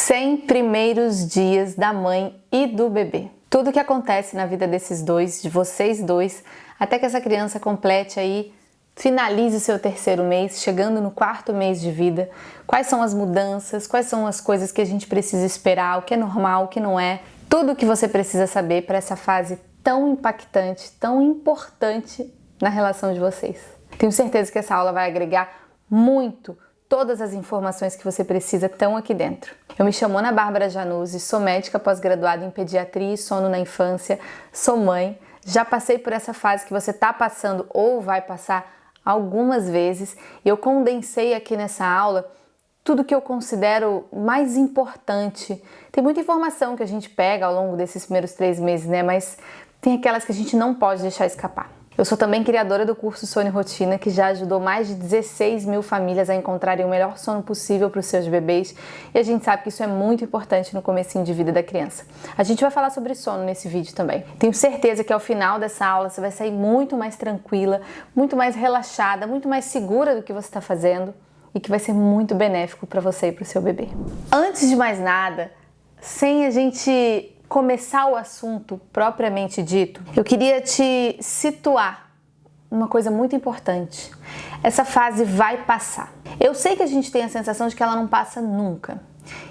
100 primeiros dias da mãe e do bebê. Tudo que acontece na vida desses dois, de vocês dois, até que essa criança complete aí, finalize o seu terceiro mês, chegando no quarto mês de vida. Quais são as mudanças, quais são as coisas que a gente precisa esperar, o que é normal, o que não é. Tudo o que você precisa saber para essa fase tão impactante, tão importante na relação de vocês. Tenho certeza que essa aula vai agregar muito. Todas as informações que você precisa estão aqui dentro. Eu me chamo Ana Bárbara Januzzi, sou médica pós-graduada em pediatria e sono na infância, sou mãe, já passei por essa fase que você está passando ou vai passar algumas vezes e eu condensei aqui nessa aula tudo que eu considero mais importante. Tem muita informação que a gente pega ao longo desses primeiros 3 meses, né? Mas tem aquelas que a gente não pode deixar escapar. Eu sou também criadora do curso Sono e Rotina, que já ajudou mais de 16 mil famílias a encontrarem o melhor sono possível para os seus bebês, e a gente sabe que isso é muito importante no comecinho de vida da criança. A gente vai falar sobre sono nesse vídeo também. Tenho certeza que ao final dessa aula você vai sair muito mais tranquila, muito mais relaxada, muito mais segura do que você está fazendo e que vai ser muito benéfico para você e para o seu bebê. Antes de mais nada, sem a gente começar o assunto propriamente dito, eu queria te situar uma coisa muito importante. Essa fase vai passar. Eu sei que a gente tem a sensação de que ela não passa nunca.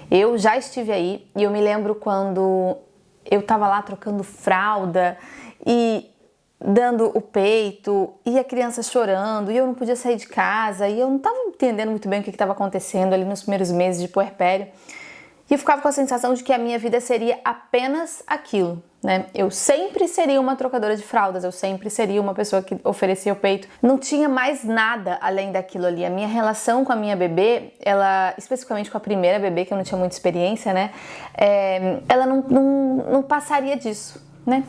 Eu já estive aí e eu me lembro quando eu tava lá trocando fralda e dando o peito e a criança chorando e eu não podia sair de casa e eu não tava entendendo muito bem o que estava acontecendo ali nos primeiros meses de puerpério. E eu ficava com a sensação de que a minha vida seria apenas aquilo, né? Eu sempre seria uma trocadora de fraldas, eu sempre seria uma pessoa que oferecia o peito. Não tinha mais nada além daquilo ali. A minha relação com a minha bebê, ela, especificamente com a primeira bebê, que eu não tinha muita experiência, né? Ela não passaria disso, né?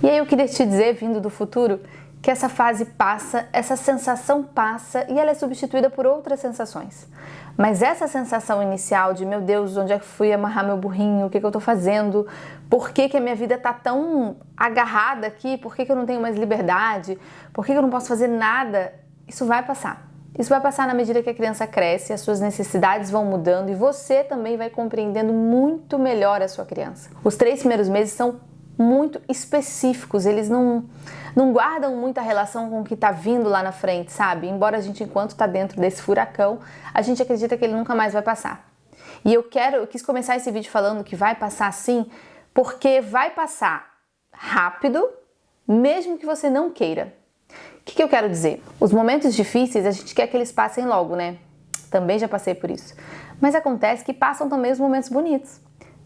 E aí eu queria te dizer, vindo do futuro, que essa fase passa, essa sensação passa e ela é substituída por outras sensações. Mas essa sensação inicial de, meu Deus, onde é que fui amarrar meu burrinho? O que eu tô fazendo? Por que a minha vida tá tão agarrada aqui? Por que eu não tenho mais liberdade? Por que eu não posso fazer nada? Isso vai passar. Isso vai passar na medida que a criança cresce, as suas necessidades vão mudando e você também vai compreendendo muito melhor a sua criança. Os 3 primeiros meses são muito específicos, eles não guardam muita relação com o que tá vindo lá na frente, sabe? Embora a gente, enquanto tá dentro desse furacão, a gente acredita que ele nunca mais vai passar. E eu quis começar esse vídeo falando que vai passar sim, porque vai passar rápido, mesmo que você não queira. O que eu quero dizer? Os momentos difíceis, a gente quer que eles passem logo, né? Também já passei por isso. Mas acontece que passam também os momentos bonitos.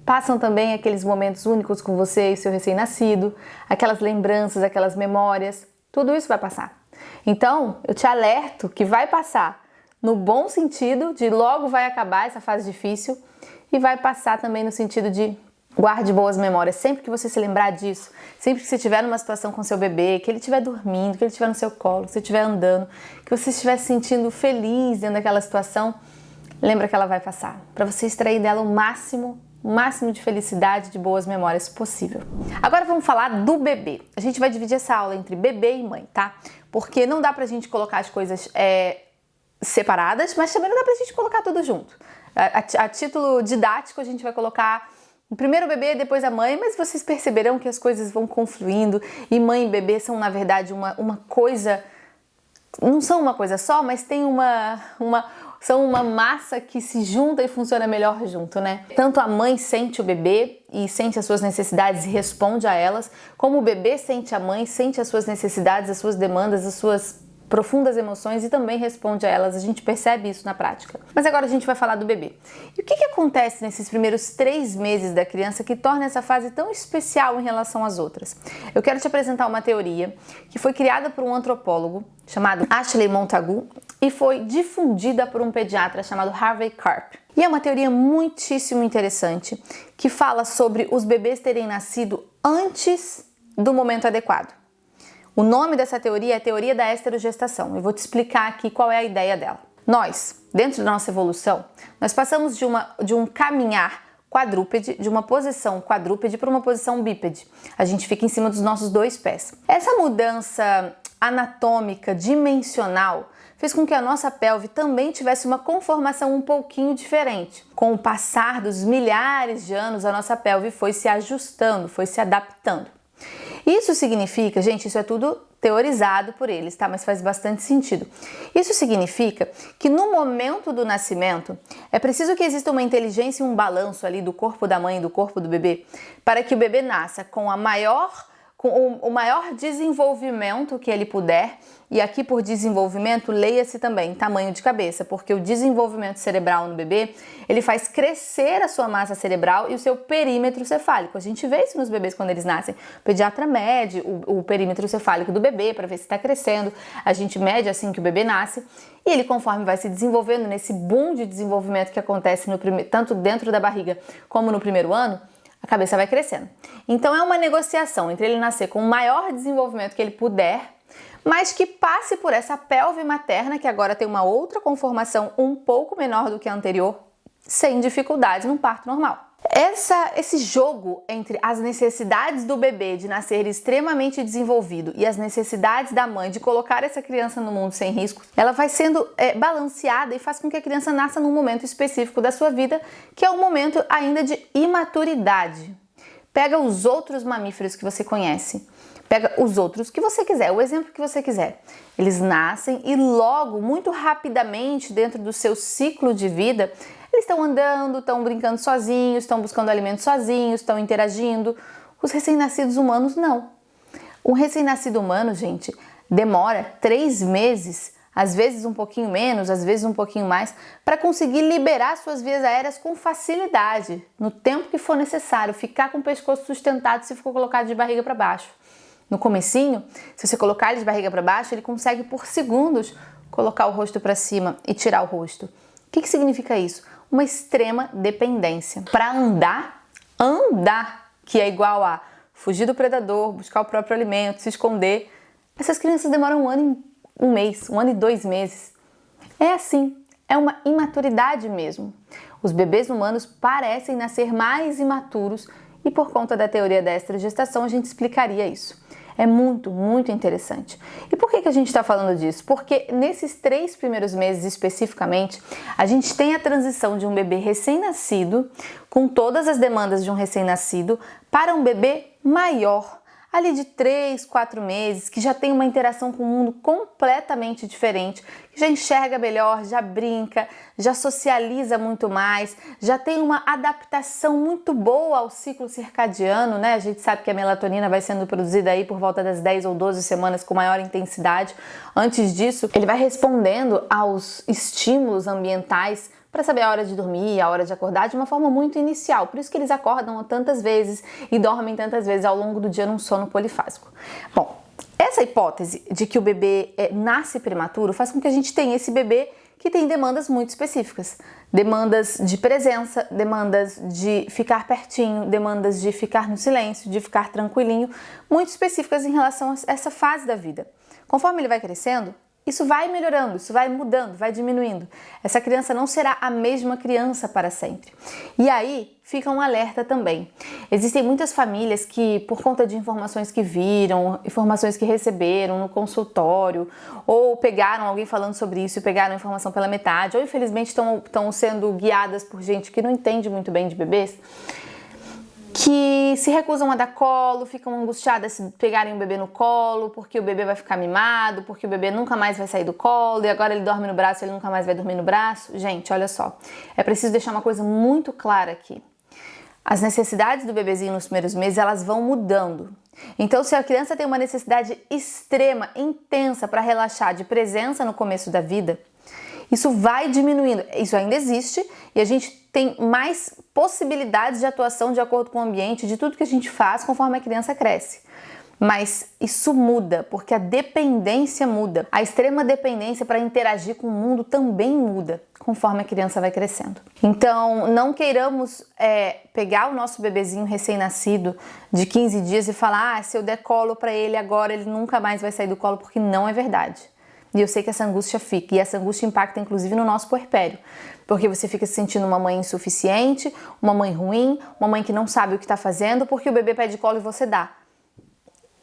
Passam também aqueles momentos únicos com você e seu recém-nascido, aquelas lembranças, aquelas memórias, tudo isso vai passar. Então, eu te alerto que vai passar no bom sentido de logo vai acabar essa fase difícil e vai passar também no sentido de guarde boas memórias. Sempre que você se lembrar disso, sempre que você estiver numa situação com seu bebê, que ele estiver dormindo, que ele estiver no seu colo, que você estiver andando, que você estiver se sentindo feliz dentro daquela situação, lembra que ela vai passar, para você extrair dela o máximo de felicidade, de boas memórias possível. Agora vamos falar do bebê. A gente vai dividir essa aula entre bebê e mãe, tá? Porque não dá pra gente colocar as coisas separadas, mas também não dá pra gente colocar tudo junto. A título didático a gente vai colocar o primeiro bebê, depois a mãe, mas vocês perceberão que as coisas vão confluindo e mãe e bebê são na verdade uma coisa, não são uma coisa só, mas tem são uma massa que se junta e funciona melhor junto, né? Tanto a mãe sente o bebê e sente as suas necessidades e responde a elas, como o bebê sente a mãe, sente as suas necessidades, as suas demandas, as suas profundas emoções e também responde a elas. A gente percebe isso na prática. Mas agora a gente vai falar do bebê. E o que acontece nesses primeiros 3 meses da criança que torna essa fase tão especial em relação às outras? Eu quero te apresentar uma teoria que foi criada por um antropólogo chamado Ashley Montagu e foi difundida por um pediatra chamado Harvey Karp. E é uma teoria muitíssimo interessante que fala sobre os bebês terem nascido antes do momento adequado. O nome dessa teoria é a teoria da esterogestação. Eu vou te explicar aqui qual é a ideia dela. Nós, dentro da nossa evolução, nós passamos de um caminhar quadrúpede, de uma posição quadrúpede para uma posição bípede. A gente fica em cima dos nossos 2 pés. Essa mudança anatômica, dimensional, fez com que a nossa pelve também tivesse uma conformação um pouquinho diferente. Com o passar dos milhares de anos, a nossa pelve foi se ajustando, foi se adaptando. Isso significa, gente, isso é tudo teorizado por eles, tá? Mas faz bastante sentido. Isso significa que no momento do nascimento é preciso que exista uma inteligência e um balanço ali do corpo da mãe e do corpo do bebê para que o bebê nasça com o maior desenvolvimento que ele puder, e aqui por desenvolvimento, leia-se também tamanho de cabeça, porque o desenvolvimento cerebral no bebê, ele faz crescer a sua massa cerebral e o seu perímetro cefálico. A gente vê isso nos bebês quando eles nascem. O pediatra mede o perímetro cefálico do bebê para ver se está crescendo. A gente mede assim que o bebê nasce e ele, conforme vai se desenvolvendo, nesse boom de desenvolvimento que acontece tanto dentro da barriga como no primeiro ano, a cabeça vai crescendo. Então é uma negociação entre ele nascer com o maior desenvolvimento que ele puder, mas que passe por essa pelve materna, que agora tem uma outra conformação um pouco menor do que a anterior, sem dificuldades num parto normal. Esse jogo entre as necessidades do bebê de nascer extremamente desenvolvido e as necessidades da mãe de colocar essa criança no mundo sem riscos, ela vai sendo balanceada e faz com que a criança nasça num momento específico da sua vida, que é um momento ainda de imaturidade. Pega os outros mamíferos que você conhece, pega os outros que você quiser, o exemplo que você quiser. Eles nascem e logo, muito rapidamente, dentro do seu ciclo de vida, eles estão andando, estão brincando sozinhos, estão buscando alimento sozinhos, estão interagindo. Os recém-nascidos humanos, não. Um recém-nascido humano, gente, demora 3 meses, às vezes um pouquinho menos, às vezes um pouquinho mais, para conseguir liberar suas vias aéreas com facilidade, no tempo que for necessário, ficar com o pescoço sustentado se for colocado de barriga para baixo. No comecinho, se você colocar ele de barriga para baixo, ele consegue por segundos colocar o rosto para cima e tirar o rosto. O que significa isso? Uma extrema dependência. Para andar, que é igual a fugir do predador, buscar o próprio alimento, se esconder, essas crianças demoram 1 ano e 1 mês, 1 ano e 2 meses. É assim, é uma imaturidade mesmo. Os bebês humanos parecem nascer mais imaturos e por conta da teoria da estrogestação a gente explicaria isso. É muito, muito interessante. E por que a gente está falando disso? Porque nesses 3 primeiros meses especificamente, a gente tem a transição de um bebê recém-nascido, com todas as demandas de um recém-nascido, para um bebê maior, ali de 3, 4 meses, que já tem uma interação com o mundo completamente diferente, que já enxerga melhor, já brinca, já socializa muito mais, já tem uma adaptação muito boa ao ciclo circadiano, né? A gente sabe que a melatonina vai sendo produzida aí por volta das 10 ou 12 semanas com maior intensidade. Antes disso, ele vai respondendo aos estímulos ambientais para saber a hora de dormir, a hora de acordar, de uma forma muito inicial. Por isso que eles acordam tantas vezes e dormem tantas vezes ao longo do dia num sono polifásico. Bom, essa hipótese de que o bebê nasce prematuro faz com que a gente tenha esse bebê que tem demandas muito específicas. Demandas de presença, demandas de ficar pertinho, demandas de ficar no silêncio, de ficar tranquilinho, muito específicas em relação a essa fase da vida. Conforme ele vai crescendo, isso vai melhorando, isso vai mudando, vai diminuindo. Essa criança não será a mesma criança para sempre. E aí fica um alerta também. Existem muitas famílias que, por conta de informações que viram, informações que receberam no consultório, ou pegaram alguém falando sobre isso e pegaram a informação pela metade, ou infelizmente estão sendo guiadas por gente que não entende muito bem de bebês, que se recusam a dar colo, ficam angustiadas se pegarem o bebê no colo, porque o bebê vai ficar mimado, porque o bebê nunca mais vai sair do colo e agora ele dorme no braço, ele nunca mais vai dormir no braço. Gente, olha só, é preciso deixar uma coisa muito clara aqui. As necessidades do bebezinho nos primeiros meses, elas vão mudando. Então, se a criança tem uma necessidade extrema, intensa para relaxar, de presença no começo da vida, isso vai diminuindo. Isso ainda existe e a gente tem mais possibilidades de atuação de acordo com o ambiente, de tudo que a gente faz conforme a criança cresce. Mas isso muda, porque a dependência muda. A extrema dependência para interagir com o mundo também muda, conforme a criança vai crescendo. Então, não queiramos pegar o nosso bebezinho recém-nascido de 15 dias e falar, se eu der colo para ele agora, ele nunca mais vai sair do colo, porque não é verdade. E eu sei que essa angústia fica, e essa angústia impacta inclusive no nosso puerpério, porque você fica se sentindo uma mãe insuficiente, uma mãe ruim, uma mãe que não sabe o que está fazendo, porque o bebê pede colo e você dá.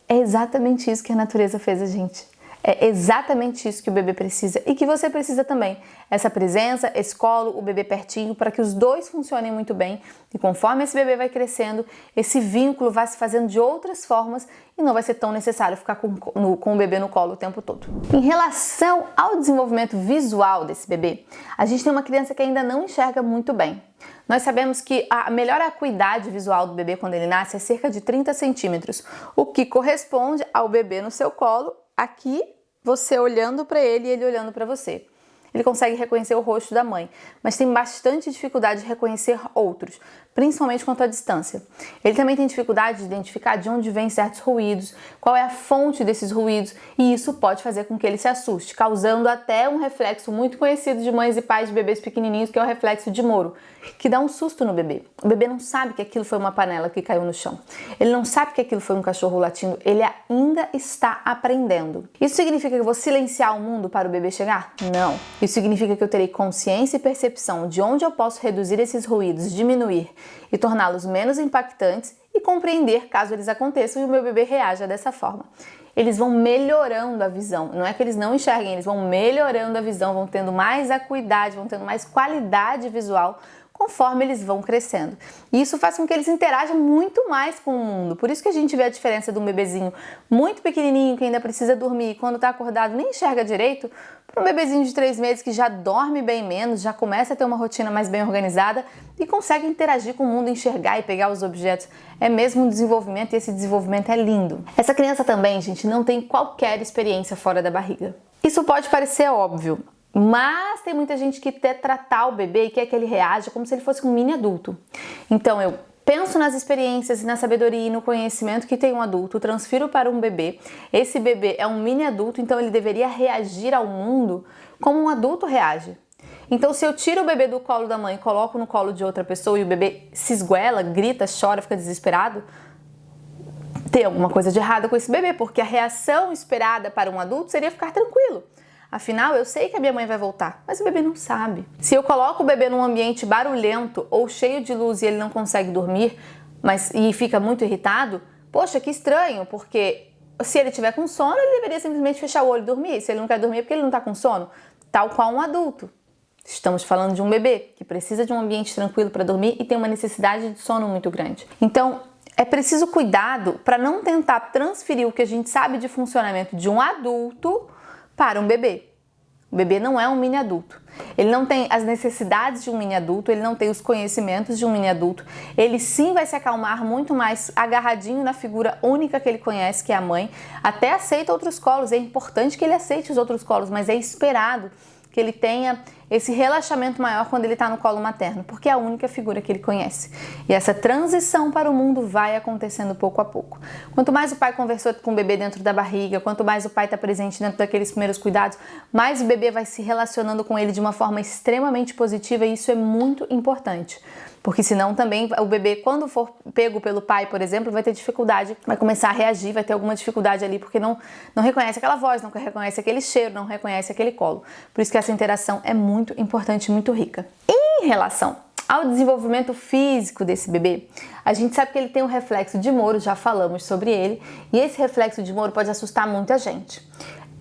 É exatamente isso que a natureza fez a gente. É exatamente isso que o bebê precisa e que você precisa também. Essa presença, esse colo, o bebê pertinho, para que os dois funcionem muito bem. E conforme esse bebê vai crescendo, esse vínculo vai se fazendo de outras formas e não vai ser tão necessário ficar com o bebê no colo o tempo todo. Em relação ao desenvolvimento visual desse bebê, a gente tem uma criança que ainda não enxerga muito bem. Nós sabemos que a melhor acuidade visual do bebê quando ele nasce é cerca de 30 centímetros, o que corresponde ao bebê no seu colo, aqui você olhando para ele e ele olhando para você. Ele consegue reconhecer o rosto da mãe, mas tem bastante dificuldade de reconhecer outros, principalmente quanto à distância. Ele também tem dificuldade de identificar de onde vêm certos ruídos, qual é a fonte desses ruídos, e isso pode fazer com que ele se assuste, causando até um reflexo muito conhecido de mães e pais de bebês pequenininhos, que é o reflexo de Moro, que dá um susto no bebê. O bebê não sabe que aquilo foi uma panela que caiu no chão. Ele não sabe que aquilo foi um cachorro latindo, ele ainda está aprendendo. Isso significa que eu vou silenciar o mundo para o bebê chegar? Não. Isso significa que eu terei consciência e percepção de onde eu posso reduzir esses ruídos, diminuir e torná-los menos impactantes e compreender caso eles aconteçam e o meu bebê reaja dessa forma. Eles vão melhorando a visão, não é que eles não enxerguem, eles vão melhorando a visão, vão tendo mais acuidade, vão tendo mais qualidade visual conforme eles vão crescendo. E isso faz com que eles interajam muito mais com o mundo. Por isso que a gente vê a diferença de um bebezinho muito pequenininho que ainda precisa dormir e quando está acordado nem enxerga direito, para um bebezinho de 3 meses que já dorme bem menos, já começa a ter uma rotina mais bem organizada e consegue interagir com o mundo, enxergar e pegar os objetos. É mesmo um desenvolvimento e esse desenvolvimento é lindo. Essa criança também, gente, não tem qualquer experiência fora da barriga. Isso pode parecer óbvio, mas tem muita gente que quer tratar o bebê e quer que ele reaja como se ele fosse um mini adulto. Então eu penso nas experiências, na sabedoria e no conhecimento que tem um adulto, transfiro para um bebê. Esse bebê é um mini adulto, então ele deveria reagir ao mundo como um adulto reage. Então se eu tiro o bebê do colo da mãe e coloco no colo de outra pessoa e o bebê se esguela, grita, chora, fica desesperado, tem alguma coisa de errado com esse bebê, porque a reação esperada para um adulto seria ficar tranquilo. Afinal, eu sei que a minha mãe vai voltar, mas o bebê não sabe. Se eu coloco o bebê num ambiente barulhento ou cheio de luz e ele não consegue dormir, e fica muito irritado, poxa, que estranho, porque se ele tiver com sono, ele deveria simplesmente fechar o olho e dormir. Se ele não quer dormir é porque ele não está com sono, tal qual um adulto. Estamos falando de um bebê que precisa de um ambiente tranquilo para dormir e tem uma necessidade de sono muito grande. Então, é preciso cuidado para não tentar transferir o que a gente sabe de funcionamento de um adulto para um bebê. O bebê não é um mini adulto. Ele não tem as necessidades de um mini adulto, ele não tem os conhecimentos de um mini adulto. Ele sim vai se acalmar muito mais agarradinho na figura única que ele conhece, que é a mãe. Até aceita outros colos, é importante que ele aceite os outros colos, mas é esperado que ele tenha esse relaxamento maior quando ele está no colo materno, porque é a única figura que ele conhece. E essa transição para o mundo vai acontecendo pouco a pouco. Quanto mais o pai conversou com o bebê dentro da barriga, quanto mais o pai está presente dentro daqueles primeiros cuidados, mais o bebê vai se relacionando com ele de uma forma extremamente positiva e isso é muito importante. Porque senão também o bebê, quando for pego pelo pai, por exemplo, vai ter dificuldade, vai começar a reagir, vai ter alguma dificuldade ali, porque não reconhece aquela voz, não reconhece aquele cheiro, não reconhece aquele colo. Por isso que essa interação é muito importante e muito rica. Em relação ao desenvolvimento físico desse bebê, a gente sabe que ele tem um reflexo de Moro, já falamos sobre ele, e esse reflexo de Moro pode assustar muita gente.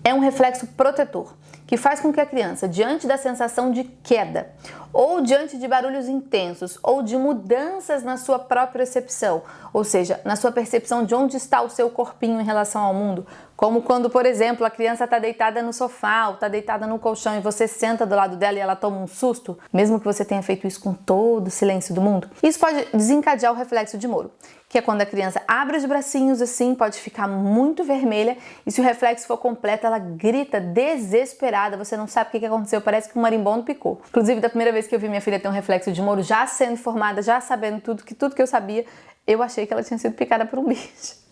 É um reflexo protetor, que faz com que a criança, diante da sensação de queda, ou diante de barulhos intensos, ou de mudanças na sua própria percepção, ou seja, na sua percepção de onde está o seu corpinho em relação ao mundo, como quando, por exemplo, a criança está deitada no sofá ou está deitada no colchão e você senta do lado dela e ela toma um susto, mesmo que você tenha feito isso com todo o silêncio do mundo. Isso pode desencadear o reflexo de Moro, que é quando a criança abre os bracinhos assim, pode ficar muito vermelha e se o reflexo for completo, ela grita desesperada, você não sabe o que aconteceu, parece que um marimbondo picou. Inclusive, da primeira vez que eu vi minha filha ter um reflexo de Moro, já sendo formada, já sabendo tudo que eu sabia, eu achei que ela tinha sido picada por um bicho.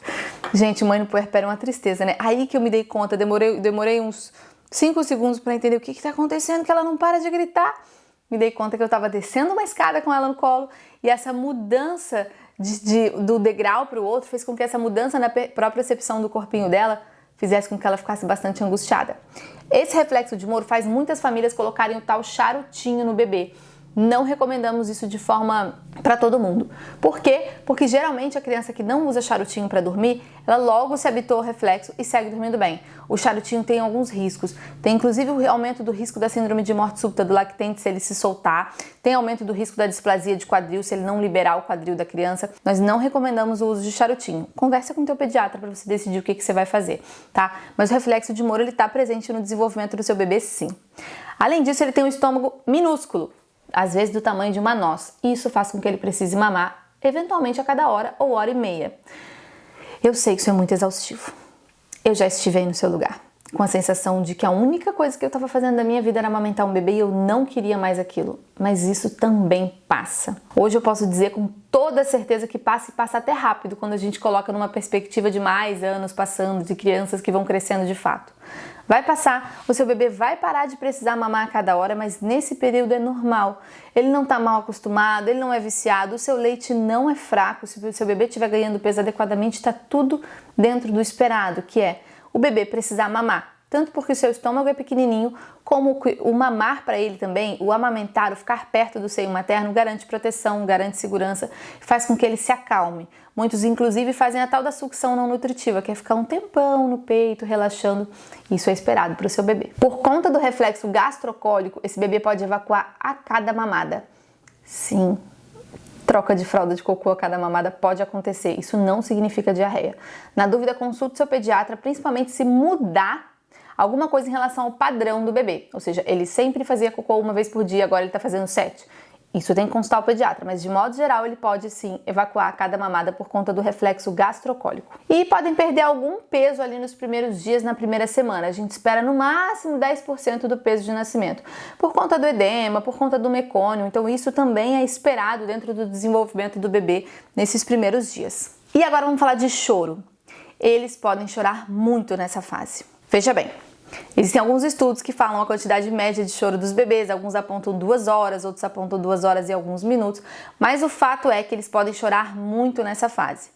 Gente, mãe no puerpério é uma tristeza, né? Aí que eu me dei conta, demorei uns 5 segundos para entender o que tá acontecendo, que ela não para de gritar. Me dei conta que eu tava descendo uma escada com ela no colo e essa mudança do degrau para o outro fez com que essa mudança na própria percepção do corpinho dela fizesse com que ela ficasse bastante angustiada. Esse reflexo de Moro faz muitas famílias colocarem o tal charutinho no bebê, Não recomendamos isso de forma para todo mundo. Por quê? Porque geralmente a criança que não usa charutinho para dormir, ela logo se habituou ao reflexo e segue dormindo bem. O charutinho tem alguns riscos. Tem inclusive o aumento do risco da síndrome de morte súbita do lactente se ele se soltar. Tem aumento do risco da displasia de quadril se ele não liberar o quadril da criança. Nós não recomendamos o uso de charutinho. Conversa com o teu pediatra para você decidir o que você vai fazer, tá? Mas o reflexo de Moro, ele está presente no desenvolvimento do seu bebê, sim. Além disso, ele tem um estômago minúsculo, às vezes do tamanho de uma noz. Isso faz com que ele precise mamar, eventualmente a cada hora ou hora e meia. Eu sei que isso é muito exaustivo. Eu já estive aí no seu lugar, com a sensação de que a única coisa que eu estava fazendo da minha vida era amamentar um bebê e eu não queria mais aquilo. Mas isso também passa. Hoje eu posso dizer com toda certeza que passa e passa até rápido quando a gente coloca numa perspectiva de mais anos passando, de crianças que vão crescendo de fato. Vai passar, o seu bebê vai parar de precisar mamar a cada hora, mas nesse período é normal. Ele não está mal acostumado, ele não é viciado, o seu leite não é fraco. Se o seu bebê estiver ganhando peso adequadamente, está tudo dentro do esperado, que é o bebê precisar mamar. Tanto porque o seu estômago é pequenininho, como o mamar para ele também, o amamentar, o ficar perto do seio materno, garante proteção, garante segurança, faz com que ele se acalme. Muitos, inclusive, fazem a tal da sucção não nutritiva, que é ficar um tempão no peito, relaxando. Isso é esperado para o seu bebê. Por conta do reflexo gastrocólico, esse bebê pode evacuar a cada mamada. Sim, troca de fralda de cocô a cada mamada pode acontecer. Isso não significa diarreia. Na dúvida, consulte seu pediatra, principalmente se mudar alguma coisa em relação ao padrão do bebê. Ou seja, ele sempre fazia cocô uma vez por dia, agora ele está fazendo 7. Isso tem que consultar o pediatra, mas de modo geral ele pode sim evacuar a cada mamada por conta do reflexo gastrocólico. E podem perder algum peso ali nos primeiros dias, na primeira semana. A gente espera no máximo 10% do peso de nascimento, por conta do edema, por conta do mecônio. Então isso também é esperado dentro do desenvolvimento do bebê nesses primeiros dias. E agora vamos falar de choro. Eles podem chorar muito nessa fase. Veja bem, existem alguns estudos que falam a quantidade média de choro dos bebês, alguns apontam 2 horas, outros apontam 2 horas e alguns minutos, mas o fato é que eles podem chorar muito nessa fase.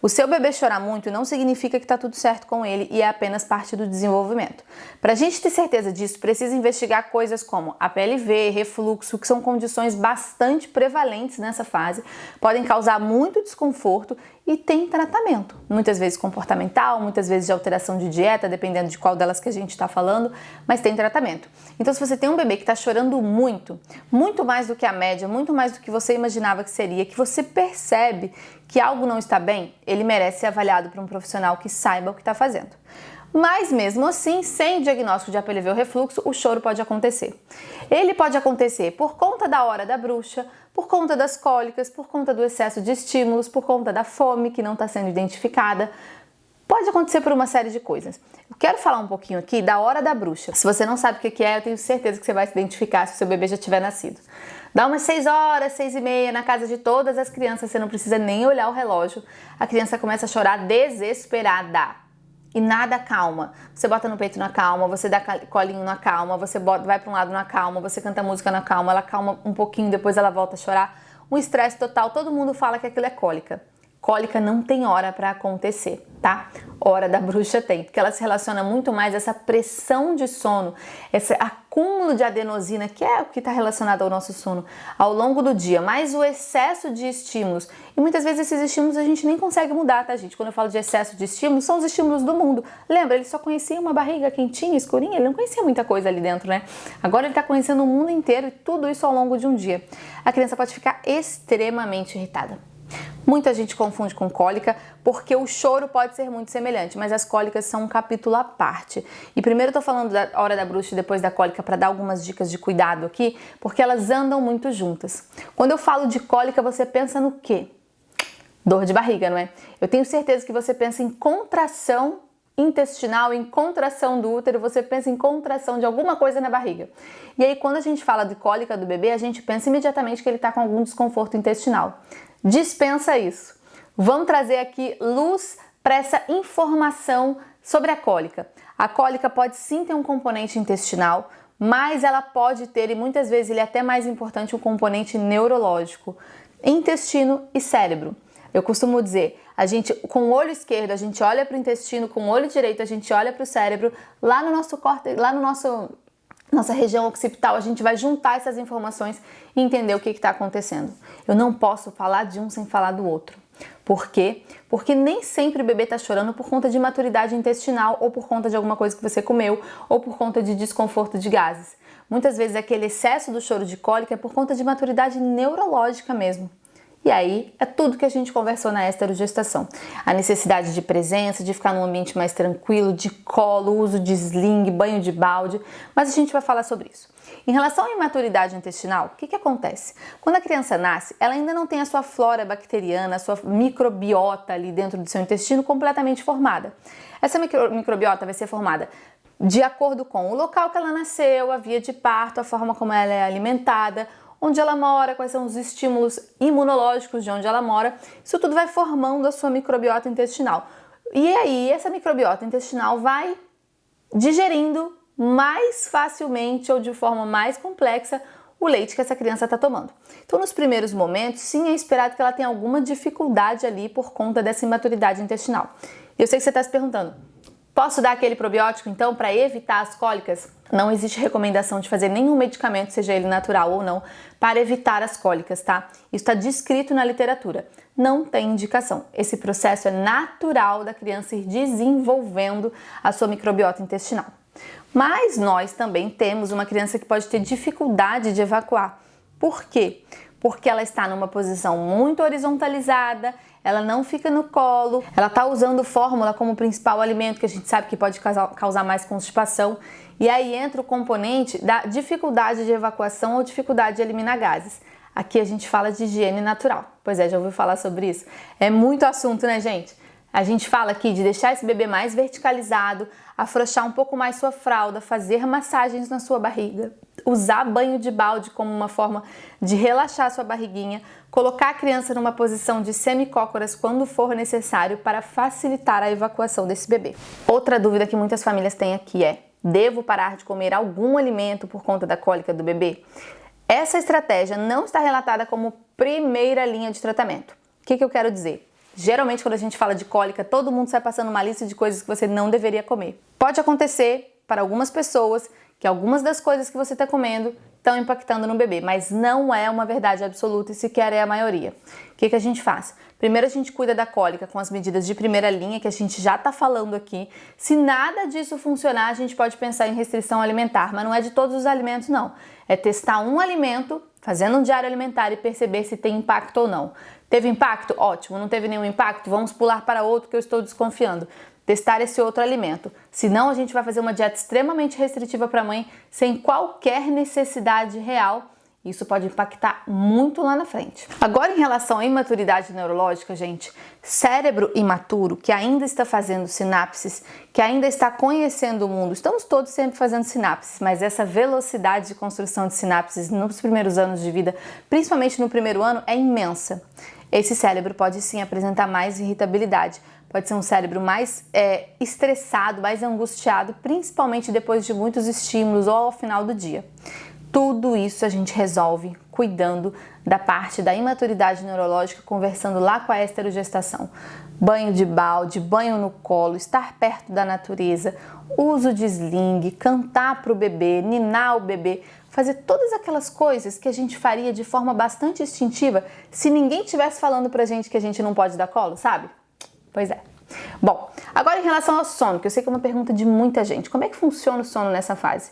O seu bebê chorar muito não significa que está tudo certo com ele e é apenas parte do desenvolvimento. Para a gente ter certeza disso, precisa investigar coisas como a PLV, refluxo, que são condições bastante prevalentes nessa fase, podem causar muito desconforto e tem tratamento. Muitas vezes comportamental, muitas vezes de alteração de dieta, dependendo de qual delas que a gente está falando, mas tem tratamento. Então, se você tem um bebê que está chorando muito, muito mais do que a média, muito mais do que você imaginava que seria, que você percebe que algo não está bem, ele merece ser avaliado por um profissional que saiba o que está fazendo. Mas mesmo assim, sem o diagnóstico de APLV ou refluxo, o choro pode acontecer. Ele pode acontecer por conta da hora da bruxa, por conta das cólicas, por conta do excesso de estímulos, por conta da fome que não está sendo identificada. Pode acontecer por uma série de coisas. Eu quero falar um pouquinho aqui da hora da bruxa. Se você não sabe o que é, eu tenho certeza que você vai se identificar se o seu bebê já tiver nascido. Dá umas 6 horas, 6h30, na casa de todas as crianças, você não precisa nem olhar o relógio. A criança começa a chorar desesperada. E nada calma. Você bota no peito na calma, você dá colinho na calma, você vai para um lado na calma, você canta música na calma, ela calma um pouquinho, depois ela volta a chorar. Um estresse total, todo mundo fala que aquilo é cólica. Cólica não tem hora para acontecer, tá? Hora da bruxa tem, porque ela se relaciona muito mais a essa pressão de sono, esse acúmulo de adenosina, que é o que está relacionado ao nosso sono, ao longo do dia, mais o excesso de estímulos. E muitas vezes esses estímulos a gente nem consegue mudar, tá, gente? Quando eu falo de excesso de estímulos, são os estímulos do mundo. Lembra, ele só conhecia uma barriga quentinha, escurinha, ele não conhecia muita coisa ali dentro, né? Agora ele está conhecendo o mundo inteiro e tudo isso ao longo de um dia. A criança pode ficar extremamente irritada. Muita gente confunde com cólica porque o choro pode ser muito semelhante, mas as cólicas são um capítulo à parte. E primeiro eu tô falando da hora da bruxa e depois da cólica para dar algumas dicas de cuidado aqui, porque elas andam muito juntas. Quando eu falo de cólica, você pensa no quê? Dor de barriga, não é? Eu tenho certeza que você pensa em contração intestinal, em contração do útero, você pensa em contração de alguma coisa na barriga. E aí quando a gente fala de cólica do bebê, a gente pensa imediatamente que ele está com algum desconforto intestinal. Dispensa isso. Vamos trazer aqui luz para essa informação sobre a cólica. A cólica pode sim ter um componente intestinal, mas ela pode ter, e muitas vezes ele é até mais importante, um componente neurológico, intestino e cérebro. Eu costumo dizer, a gente com o olho esquerdo a gente olha para o intestino, com o olho direito a gente olha para o cérebro, lá no nosso córtex, lá no nosso nossa região occipital, a gente vai juntar essas informações e entender o que está acontecendo. Eu não posso falar de um sem falar do outro. Por quê? Porque nem sempre o bebê está chorando por conta de imaturidade intestinal ou por conta de alguma coisa que você comeu ou por conta de desconforto de gases. Muitas vezes aquele excesso do choro de cólica é por conta de maturidade neurológica mesmo. E aí é tudo que a gente conversou na esterogestação. A necessidade de presença, de ficar num ambiente mais tranquilo, de colo, uso de sling, banho de balde, mas a gente vai falar sobre isso. Em relação à imaturidade intestinal, o que acontece? Quando a criança nasce, ela ainda não tem a sua flora bacteriana, a sua microbiota ali dentro do seu intestino completamente formada. Essa microbiota vai ser formada de acordo com o local que ela nasceu, a via de parto, a forma como ela é alimentada, onde ela mora, quais são os estímulos imunológicos de onde ela mora. Isso tudo vai formando a sua microbiota intestinal. E aí, essa microbiota intestinal vai digerindo mais facilmente ou de forma mais complexa o leite que essa criança está tomando. Então, nos primeiros momentos, sim, é esperado que ela tenha alguma dificuldade ali por conta dessa imaturidade intestinal. Eu sei que você está se perguntando, posso dar aquele probiótico, então, para evitar as cólicas? Não existe recomendação de fazer nenhum medicamento, seja ele natural ou não, para evitar as cólicas, tá? Isso está descrito na literatura. Não tem indicação. Esse processo é natural da criança ir desenvolvendo a sua microbiota intestinal. Mas nós também temos uma criança que pode ter dificuldade de evacuar. Por quê? Porque ela está numa posição muito horizontalizada, ela não fica no colo, ela está usando fórmula como principal alimento, que a gente sabe que pode causar mais constipação, e aí entra o componente da dificuldade de evacuação ou dificuldade de eliminar gases. Aqui a gente fala de higiene natural. Pois é, já ouviu falar sobre isso? É muito assunto, né, gente? A gente fala aqui de deixar esse bebê mais verticalizado, afrouxar um pouco mais sua fralda, fazer massagens na sua barriga, usar banho de balde como uma forma de relaxar sua barriguinha, colocar a criança numa posição de semicócoras quando for necessário para facilitar a evacuação desse bebê. Outra dúvida que muitas famílias têm aqui é: devo parar de comer algum alimento por conta da cólica do bebê? Essa estratégia não está relatada como primeira linha de tratamento. O que eu quero dizer? Geralmente, quando a gente fala de cólica, todo mundo sai passando uma lista de coisas que você não deveria comer. Pode acontecer para algumas pessoas que algumas das coisas que você está comendo estão impactando no bebê, mas não é uma verdade absoluta e sequer é a maioria. O que a gente faz? Primeiro a gente cuida da cólica com as medidas de primeira linha, que a gente já está falando aqui. Se nada disso funcionar, a gente pode pensar em restrição alimentar, mas não é de todos os alimentos não. É testar um alimento, fazendo um diário alimentar e perceber se tem impacto ou não. Teve impacto? Ótimo. Não teve nenhum impacto? Vamos pular para outro que eu estou desconfiando. Testar esse outro alimento. Senão a gente vai fazer uma dieta extremamente restritiva para a mãe, sem qualquer necessidade real. Isso pode impactar muito lá na frente. Agora, em relação à imaturidade neurológica, gente, cérebro imaturo, que ainda está fazendo sinapses, que ainda está conhecendo o mundo, estamos todos sempre fazendo sinapses, mas essa velocidade de construção de sinapses nos primeiros anos de vida, principalmente no primeiro ano, é imensa. Esse cérebro pode sim apresentar mais irritabilidade, pode ser um cérebro mais estressado, mais angustiado, principalmente depois de muitos estímulos ou ao final do dia. Tudo isso a gente resolve cuidando da parte da imaturidade neurológica, conversando lá com a esterogestação. Banho de balde, banho no colo, estar perto da natureza, uso de sling, cantar para o bebê, ninar o bebê, fazer todas aquelas coisas que a gente faria de forma bastante instintiva se ninguém estivesse falando pra gente que a gente não pode dar colo, sabe? Pois é. Bom, agora em relação ao sono, que eu sei que é uma pergunta de muita gente. Como é que funciona o sono nessa fase?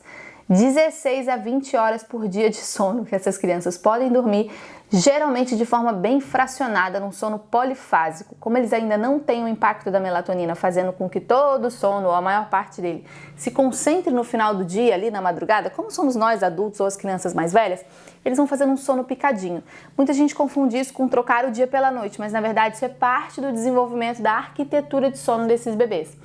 16 a 20 horas por dia de sono que essas crianças podem dormir, geralmente de forma bem fracionada, num sono polifásico. Como eles ainda não têm o impacto da melatonina, fazendo com que todo o sono, ou a maior parte dele, se concentre no final do dia, ali na madrugada, como somos nós adultos ou as crianças mais velhas, eles vão fazendo um sono picadinho. Muita gente confunde isso com trocar o dia pela noite, mas na verdade isso é parte do desenvolvimento da arquitetura de sono desses bebês.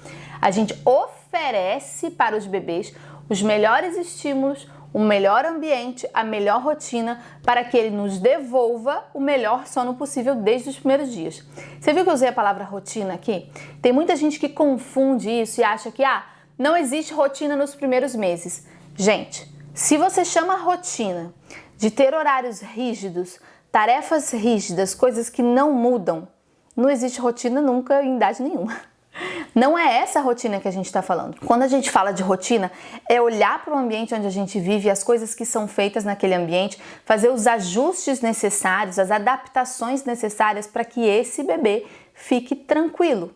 A gente oferece para os bebês os melhores estímulos, o melhor ambiente, a melhor rotina para que ele nos devolva o melhor sono possível desde os primeiros dias. Você viu que eu usei a palavra rotina aqui? Tem muita gente que confunde isso e acha que não existe rotina nos primeiros meses. Gente, se você chama rotina de ter horários rígidos, tarefas rígidas, coisas que não mudam, não existe rotina nunca em idade nenhuma. Não é essa a rotina que a gente está falando. Quando a gente fala de rotina, é olhar para o ambiente onde a gente vive, as coisas que são feitas naquele ambiente, fazer os ajustes necessários, as adaptações necessárias para que esse bebê fique tranquilo.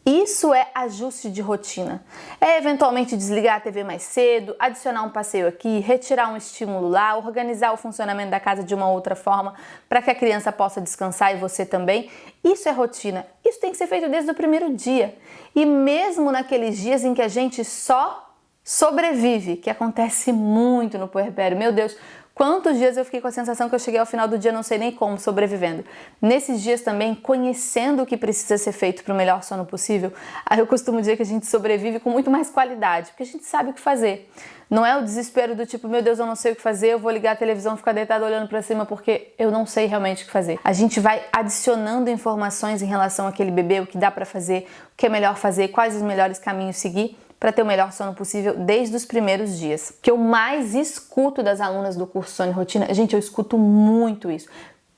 Isso é ajuste de rotina. É eventualmente desligar a TV mais cedo, adicionar um passeio aqui, retirar um estímulo lá, organizar o funcionamento da casa de uma outra forma para que a criança possa descansar e você também. Isso é rotina. Isso tem que ser feito desde o primeiro dia. E mesmo naqueles dias em que a gente só sobrevive, que acontece muito no puerpério. Meu Deus, quantos dias eu fiquei com a sensação que eu cheguei ao final do dia não sei nem como, sobrevivendo. Nesses dias também, conhecendo o que precisa ser feito para o melhor sono possível, aí eu costumo dizer que a gente sobrevive com muito mais qualidade, porque a gente sabe o que fazer. Não é o desespero do tipo, meu Deus, eu não sei o que fazer, eu vou ligar a televisão e ficar deitado olhando para cima porque eu não sei realmente o que fazer. A gente vai adicionando informações em relação àquele bebê, o que dá para fazer, o que é melhor fazer, quais os melhores caminhos seguir, para ter o melhor sono possível desde os primeiros dias. O que eu mais escuto das alunas do curso Sono e Rotina, gente, eu escuto muito isso,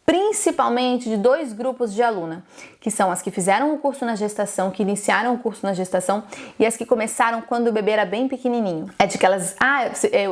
principalmente de 2 grupos de aluna, que são as que fizeram o curso na gestação, que iniciaram o curso na gestação, e as que começaram quando o bebê era bem pequenininho. É de que elas,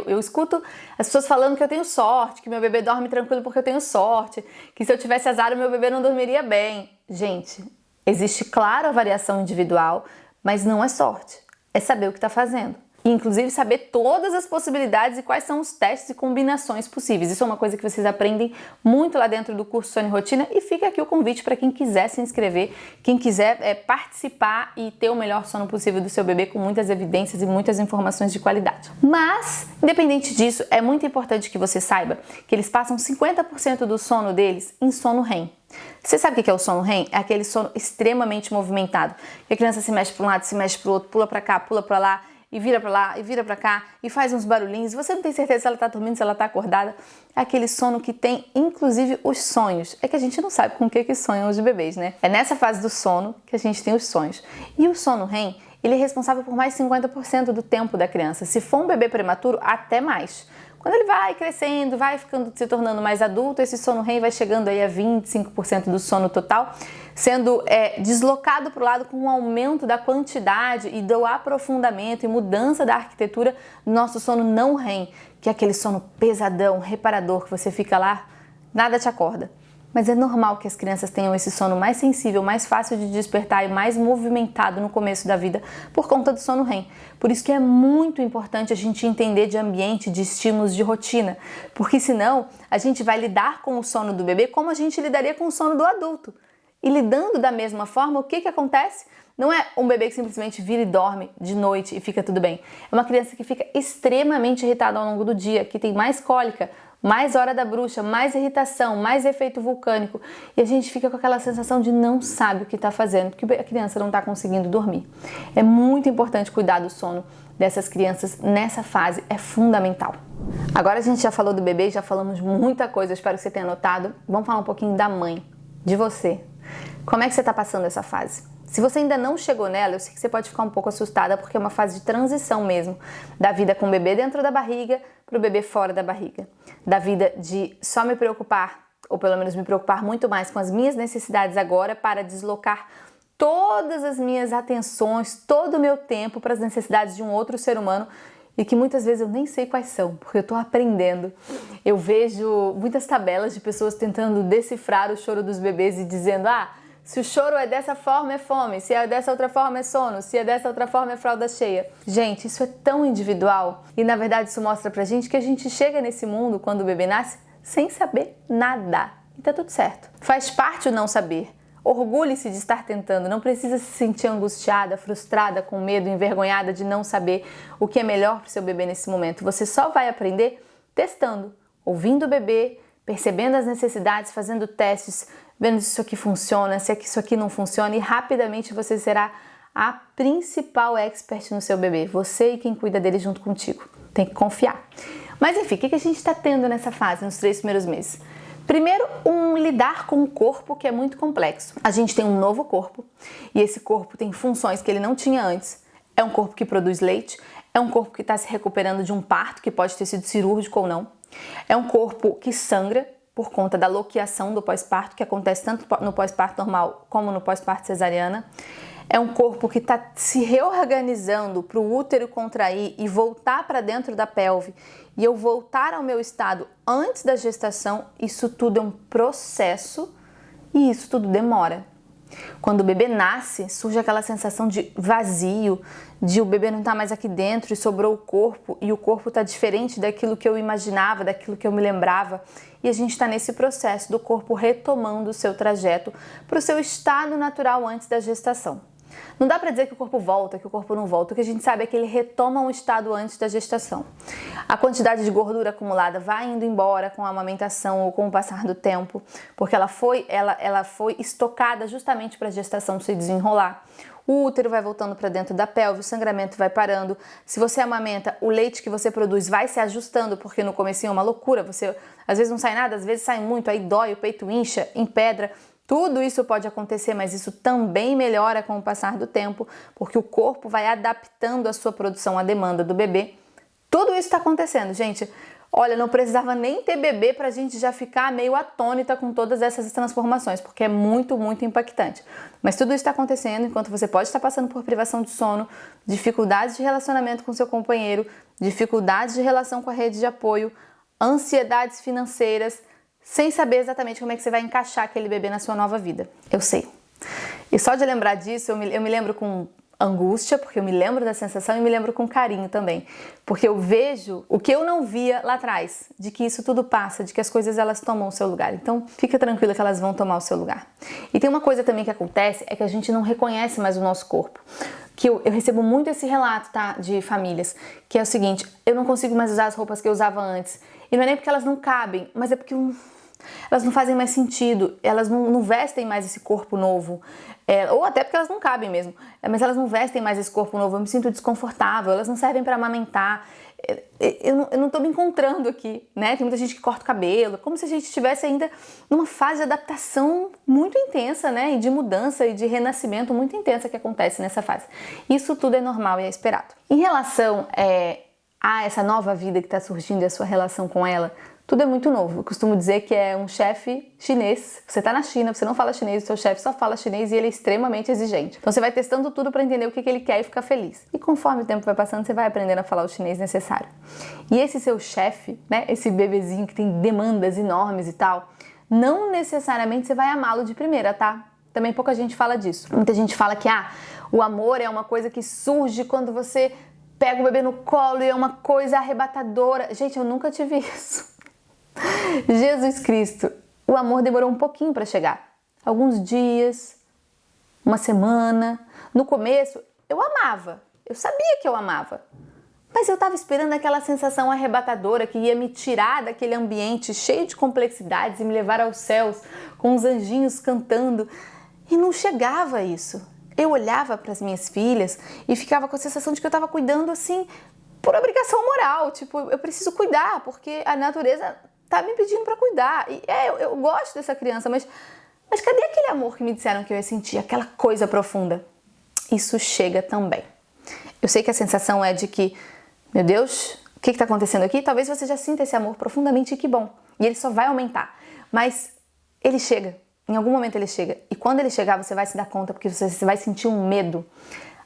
eu escuto as pessoas falando que eu tenho sorte, que meu bebê dorme tranquilo porque eu tenho sorte, que se eu tivesse azar o meu bebê não dormiria bem. Gente, existe claro a variação individual, mas não é sorte. É saber o que está fazendo. E, inclusive, saber todas as possibilidades e quais são os testes e combinações possíveis. Isso é uma coisa que vocês aprendem muito lá dentro do curso Sono e Rotina. E fica aqui o convite para quem quiser se inscrever, quem quiser participar e ter o melhor sono possível do seu bebê com muitas evidências e muitas informações de qualidade. Mas, independente disso, é muito importante que você saiba que eles passam 50% do sono deles em sono REM. Você sabe o que é o sono REM? É aquele sono extremamente movimentado, que a criança se mexe para um lado, se mexe para o outro, pula para cá, pula para lá, e vira para lá, e vira para cá, e faz uns barulhinhos, você não tem certeza se ela está dormindo, se ela está acordada. É aquele sono que tem, inclusive, os sonhos. É que a gente não sabe com o que sonham os bebês, né? É nessa fase do sono que a gente tem os sonhos. E o sono REM, ele é responsável por mais 50% do tempo da criança. Se for um bebê prematuro, até mais. Quando ele vai crescendo, vai se tornando mais adulto, esse sono REM vai chegando aí a 25% do sono total, sendo deslocado para o lado com um aumento da quantidade e do aprofundamento e mudança da arquitetura do nosso sono não REM, que é aquele sono pesadão, reparador, que você fica lá, nada te acorda. Mas é normal que as crianças tenham esse sono mais sensível, mais fácil de despertar e mais movimentado no começo da vida por conta do sono REM. Por isso que é muito importante a gente entender de ambiente, de estímulos, de rotina, porque senão a gente vai lidar com o sono do bebê como a gente lidaria com o sono do adulto. E lidando da mesma forma, o que acontece? Não é um bebê que simplesmente vira e dorme de noite e fica tudo bem. É uma criança que fica extremamente irritada ao longo do dia, que tem mais cólica, mais hora da bruxa, mais irritação, mais efeito vulcânico. E a gente fica com aquela sensação de não sabe o que está fazendo, porque a criança não está conseguindo dormir. É muito importante cuidar do sono dessas crianças nessa fase, é fundamental. Agora a gente já falou do bebê, já falamos muita coisa, espero que você tenha notado. Vamos falar um pouquinho da mãe, de você. Como é que você está passando essa fase? Se você ainda não chegou nela, eu sei que você pode ficar um pouco assustada, porque é uma fase de transição mesmo, da vida com o bebê dentro da barriga para o bebê fora da barriga. Da vida de só me preocupar, ou pelo menos me preocupar muito mais com as minhas necessidades agora, para deslocar todas as minhas atenções, todo o meu tempo para as necessidades de um outro ser humano, e que muitas vezes eu nem sei quais são, porque eu estou aprendendo. Eu vejo muitas tabelas de pessoas tentando decifrar o choro dos bebês e dizendo, se o choro é dessa forma é fome, se é dessa outra forma é sono, se é dessa outra forma é fralda cheia. Gente, isso é tão individual e na verdade isso mostra pra gente que a gente chega nesse mundo quando o bebê nasce sem saber nada. E tá tudo certo. Faz parte o não saber. Orgulhe-se de estar tentando, não precisa se sentir angustiada, frustrada, com medo, envergonhada de não saber o que é melhor para o seu bebê nesse momento. Você só vai aprender testando, ouvindo o bebê, percebendo as necessidades, fazendo testes, vendo se isso aqui funciona, se isso aqui não funciona, e rapidamente você será a principal expert no seu bebê, você e quem cuida dele junto contigo. Tem que confiar. Mas enfim, o que a gente está tendo nessa fase, nos 3 primeiros meses? Primeiro, lidar com um corpo que é muito complexo. A gente tem um novo corpo e esse corpo tem funções que ele não tinha antes. É um corpo que produz leite, é um corpo que está se recuperando de um parto, que pode ter sido cirúrgico ou não. É um corpo que sangra por conta da loquiação do pós-parto, que acontece tanto no pós-parto normal como no pós-parto cesariana. É um corpo que está se reorganizando para o útero contrair e voltar para dentro da pelve e eu voltar ao meu estado antes da gestação. Isso tudo é um processo e isso tudo demora. Quando o bebê nasce, surge aquela sensação de vazio, de o bebê não estar mais aqui dentro e sobrou o corpo, e o corpo está diferente daquilo que eu imaginava, daquilo que eu me lembrava. E a gente está nesse processo do corpo retomando o seu trajeto para o seu estado natural antes da gestação. Não dá para dizer que o corpo volta, que o corpo não volta. O que a gente sabe é que ele retoma um estado antes da gestação. A quantidade de gordura acumulada vai indo embora com a amamentação ou com o passar do tempo, porque ela foi estocada justamente para a gestação se desenrolar. O útero vai voltando para dentro da pelve, o sangramento vai parando. Se você amamenta, o leite que você produz vai se ajustando, porque no comecinho é uma loucura. Você às vezes não sai nada, às vezes sai muito, aí dói, o peito incha, empedra. Tudo isso pode acontecer, mas isso também melhora com o passar do tempo, porque o corpo vai adaptando a sua produção à demanda do bebê. Tudo isso está acontecendo, gente. Olha, não precisava nem ter bebê para a gente já ficar meio atônita com todas essas transformações, porque é muito, muito impactante. Mas tudo isso está acontecendo enquanto você pode estar passando por privação de sono, dificuldades de relacionamento com seu companheiro, dificuldades de relação com a rede de apoio, ansiedades financeiras, sem saber exatamente como é que você vai encaixar aquele bebê na sua nova vida. Eu sei. E só de lembrar disso, eu me lembro com angústia, porque eu me lembro da sensação e me lembro com carinho também. Porque eu vejo o que eu não via lá atrás, de que isso tudo passa, de que as coisas elas tomam o seu lugar. Então, fica tranquila que elas vão tomar o seu lugar. E tem uma coisa também que acontece, é que a gente não reconhece mais o nosso corpo. Que eu recebo muito esse relato, tá, de famílias, que é o seguinte: eu não consigo mais usar as roupas que eu usava antes. E não é nem porque elas não cabem, mas é porque elas não fazem mais sentido, elas não vestem mais esse corpo novo, ou até porque elas não cabem mesmo, mas elas não vestem mais esse corpo novo, eu me sinto desconfortável, elas não servem para amamentar, eu não tô me encontrando aqui, né? Tem muita gente que corta o cabelo, como se a gente estivesse ainda numa fase de adaptação muito intensa, né? E de mudança e de renascimento muito intensa que acontece nessa fase. Isso tudo é normal e é esperado. Em relação a essa nova vida que está surgindo e a sua relação com ela, tudo é muito novo. Eu costumo dizer que é um chefe chinês. Você está na China, você não fala chinês, o seu chefe só fala chinês e ele é extremamente exigente. Então você vai testando tudo para entender o que ele quer e ficar feliz. E conforme o tempo vai passando, você vai aprendendo a falar o chinês necessário. E esse seu chefe, né, esse bebezinho que tem demandas enormes e tal, não necessariamente você vai amá-lo de primeira, tá? Também pouca gente fala disso. Muita gente fala que o amor é uma coisa que surge quando você pega o bebê no colo e é uma coisa arrebatadora. Gente, eu nunca tive isso. Jesus Cristo, o amor demorou um pouquinho para chegar. Alguns dias, uma semana. No começo, eu amava. Eu sabia que eu amava. Mas eu estava esperando aquela sensação arrebatadora que ia me tirar daquele ambiente cheio de complexidades e me levar aos céus com os anjinhos cantando. E não chegava isso. Eu olhava para as minhas filhas e ficava com a sensação de que eu estava cuidando assim por obrigação moral. Tipo, eu preciso cuidar porque a natureza tá me pedindo para cuidar. E eu gosto dessa criança, mas cadê aquele amor que me disseram que eu ia sentir? Aquela coisa profunda. Isso chega também. Eu sei que a sensação é de que, meu Deus, o que está acontecendo aqui? Talvez você já sinta esse amor profundamente e que bom. E ele só vai aumentar. Mas ele chega. Em algum momento ele chega. E quando ele chegar, você vai se dar conta, porque você vai sentir um medo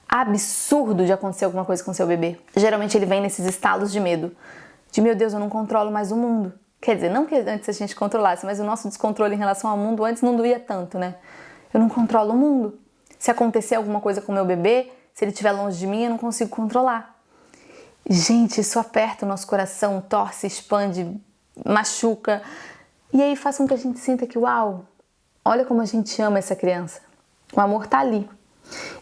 absurdo de acontecer alguma coisa com seu bebê. Geralmente ele vem nesses estalos de medo. De, meu Deus, eu não controlo mais o mundo. Quer dizer, não que antes a gente controlasse, mas o nosso descontrole em relação ao mundo antes não doía tanto, né? Eu não controlo o mundo. Se acontecer alguma coisa com o meu bebê, se ele estiver longe de mim, eu não consigo controlar. Gente, isso aperta o nosso coração, torce, expande, machuca. E aí faz com que a gente sinta que, uau, olha como a gente ama essa criança. O amor tá ali.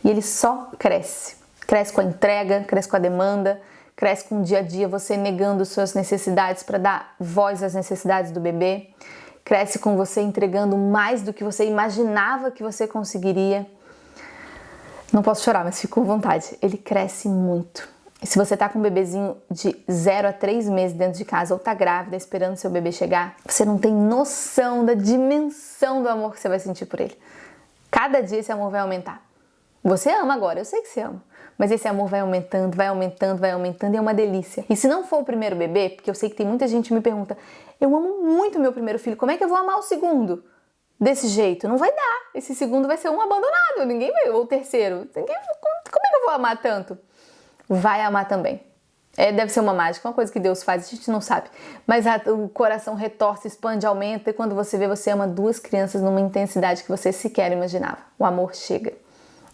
E ele só cresce. Cresce com a entrega, cresce com a demanda, cresce com o dia a dia, você negando suas necessidades para dar voz às necessidades do bebê. Cresce com você entregando mais do que você imaginava que você conseguiria. Não posso chorar, mas fico com vontade. Ele cresce muito. E se você tá com um bebezinho de 0 a 3 meses dentro de casa ou tá grávida esperando seu bebê chegar, você não tem noção da dimensão do amor que você vai sentir por ele. Cada dia esse amor vai aumentar. Você ama agora, eu sei que você ama. Mas esse amor vai aumentando, vai aumentando, vai aumentando e é uma delícia. E se não for o primeiro bebê, porque eu sei que tem muita gente que me pergunta, eu amo muito meu primeiro filho, como é que eu vou amar o segundo? desse jeito? Não vai dar. Esse segundo vai ser um abandonado, ninguém vai, ou o terceiro. Como é que eu vou amar tanto? Vai amar também. Deve ser uma mágica, uma coisa que Deus faz, a gente não sabe. Mas o coração retorce, expande, aumenta, e quando você vê, você ama duas crianças numa intensidade que você sequer imaginava. O amor chega.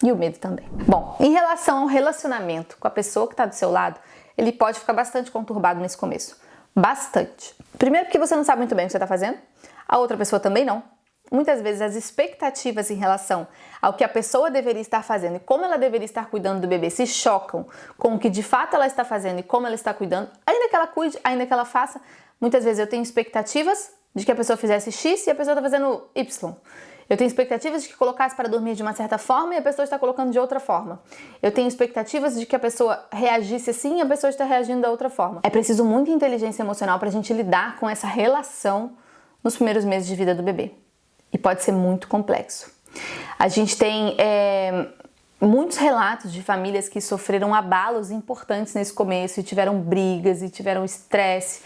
E o medo também. Bom, em relação ao relacionamento com a pessoa que está do seu lado, ele pode ficar bastante conturbado nesse começo. Bastante. Primeiro porque você não sabe muito bem o que você está fazendo. A outra pessoa também não. Muitas vezes as expectativas em relação ao que a pessoa deveria estar fazendo e como ela deveria estar cuidando do bebê se chocam com o que de fato ela está fazendo e como ela está cuidando, ainda que ela cuide, ainda que ela faça. Muitas vezes eu tenho expectativas de que a pessoa fizesse X e a pessoa está fazendo Y. Eu tenho expectativas de que colocasse para dormir de uma certa forma e a pessoa está colocando de outra forma. Eu tenho expectativas de que a pessoa reagisse assim e a pessoa está reagindo da outra forma. É preciso muita inteligência emocional para a gente lidar com essa relação nos primeiros meses de vida do bebê. E pode ser muito complexo. A gente tem muitos relatos de famílias que sofreram abalos importantes nesse começo e tiveram brigas e tiveram estresse,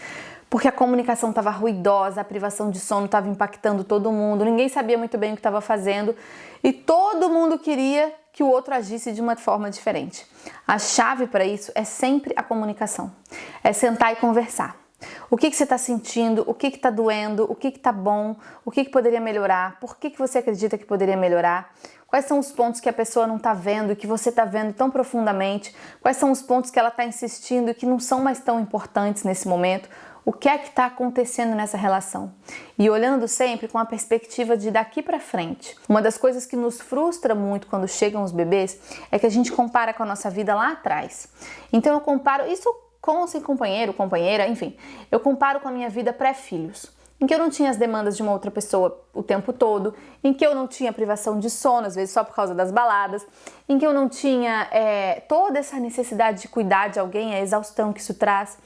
porque a comunicação estava ruidosa, a privação de sono estava impactando todo mundo, ninguém sabia muito bem o que estava fazendo e todo mundo queria que o outro agisse de uma forma diferente. A chave para isso é sempre a comunicação, é sentar e conversar. O que você está sentindo, o que está doendo, o que está bom, o que poderia melhorar, por que você acredita que poderia melhorar, quais são os pontos que a pessoa não está vendo e que você está vendo tão profundamente, quais são os pontos que ela está insistindo e que não são mais tão importantes nesse momento, o que é que está acontecendo nessa relação. E olhando sempre com a perspectiva de daqui para frente. Uma das coisas que nos frustra muito quando chegam os bebês é que a gente compara com a nossa vida lá atrás. Então eu comparo isso com sem companheiro, companheira, enfim, eu comparo com a minha vida pré-filhos, em que eu não tinha as demandas de uma outra pessoa o tempo todo, em que eu não tinha privação de sono, às vezes só por causa das baladas, em que eu não tinha toda essa necessidade de cuidar de alguém, a exaustão que isso traz.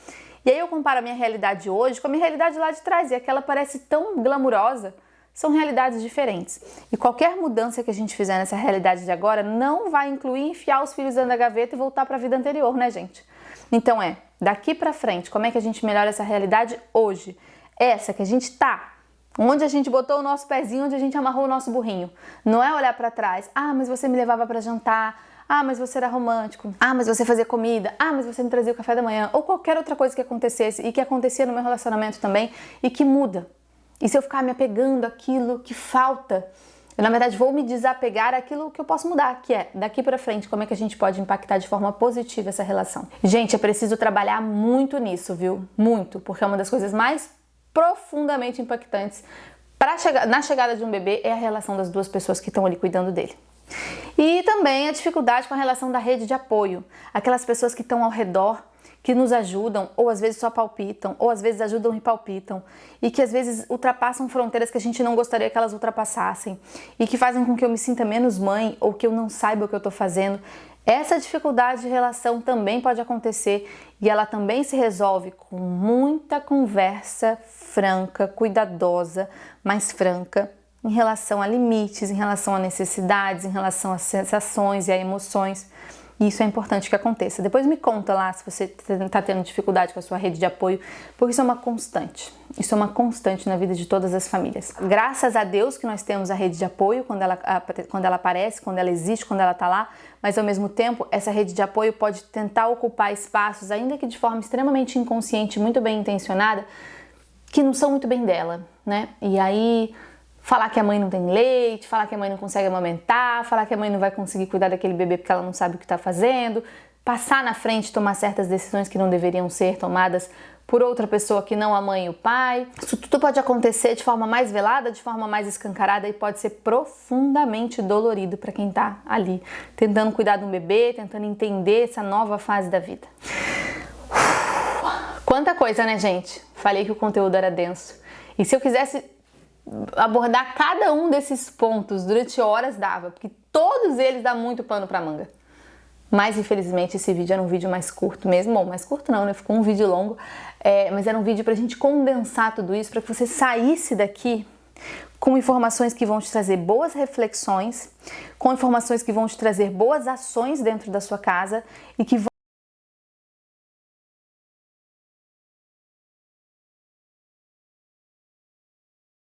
E aí eu comparo a minha realidade hoje com a minha realidade lá de trás, e aquela parece tão glamurosa. São realidades diferentes. E qualquer mudança que a gente fizer nessa realidade de agora não vai incluir enfiar os filhos dentro da gaveta e voltar para a vida anterior, né, gente? Então daqui pra frente, como é que a gente melhora essa realidade hoje? Essa que a gente tá, onde a gente botou o nosso pezinho, onde a gente amarrou o nosso burrinho. Não é olhar pra trás, mas você me levava pra jantar, mas você era romântico, mas você fazia comida, mas você me trazia o café da manhã, ou qualquer outra coisa que acontecesse e que acontecia no meu relacionamento também e que muda. E se eu ficar me apegando àquilo que falta, eu, na verdade, vou me desapegar àquilo que eu posso mudar, que é, daqui pra frente, como é que a gente pode impactar de forma positiva essa relação. Gente, é preciso trabalhar muito nisso, viu? Muito, porque é uma das coisas mais profundamente impactantes na chegada de um bebê é a relação das duas pessoas que estão ali cuidando dele. E também a dificuldade com a relação da rede de apoio, aquelas pessoas que estão ao redor, que nos ajudam, ou às vezes só palpitam, ou às vezes ajudam e palpitam, e que às vezes ultrapassam fronteiras que a gente não gostaria que elas ultrapassassem, e que fazem com que eu me sinta menos mãe, ou que eu não saiba o que eu estou fazendo. Essa dificuldade de relação também pode acontecer, e ela também se resolve com muita conversa franca, cuidadosa, mas franca, em relação a limites, em relação a necessidades, em relação às sensações e a emoções. E isso é importante que aconteça. Depois me conta lá se você está tendo dificuldade com a sua rede de apoio, porque isso é uma constante. Isso é uma constante na vida de todas as famílias. Graças a Deus que nós temos a rede de apoio quando ela aparece, quando ela existe, quando ela está lá, mas ao mesmo tempo essa rede de apoio pode tentar ocupar espaços, ainda que de forma extremamente inconsciente, muito bem intencionada, que não são muito bem dela, né? E aí falar que a mãe não tem leite, falar que a mãe não consegue amamentar, falar que a mãe não vai conseguir cuidar daquele bebê porque ela não sabe o que está fazendo, passar na frente, tomar certas decisões que não deveriam ser tomadas por outra pessoa que não a mãe e o pai. Isso tudo pode acontecer de forma mais velada, de forma mais escancarada e pode ser profundamente dolorido para quem está ali, tentando cuidar de um bebê, tentando entender essa nova fase da vida. Quanta coisa, né, gente? Falei que o conteúdo era denso. E se eu quisesse abordar cada um desses pontos durante horas dava, porque todos eles dão muito pano pra manga. Mas infelizmente esse vídeo era um vídeo mais curto mesmo, bom, mais curto não, né? Ficou um vídeo longo, mas era um vídeo pra gente condensar tudo isso, para que você saísse daqui com informações que vão te trazer boas reflexões, com informações que vão te trazer boas ações dentro da sua casa e que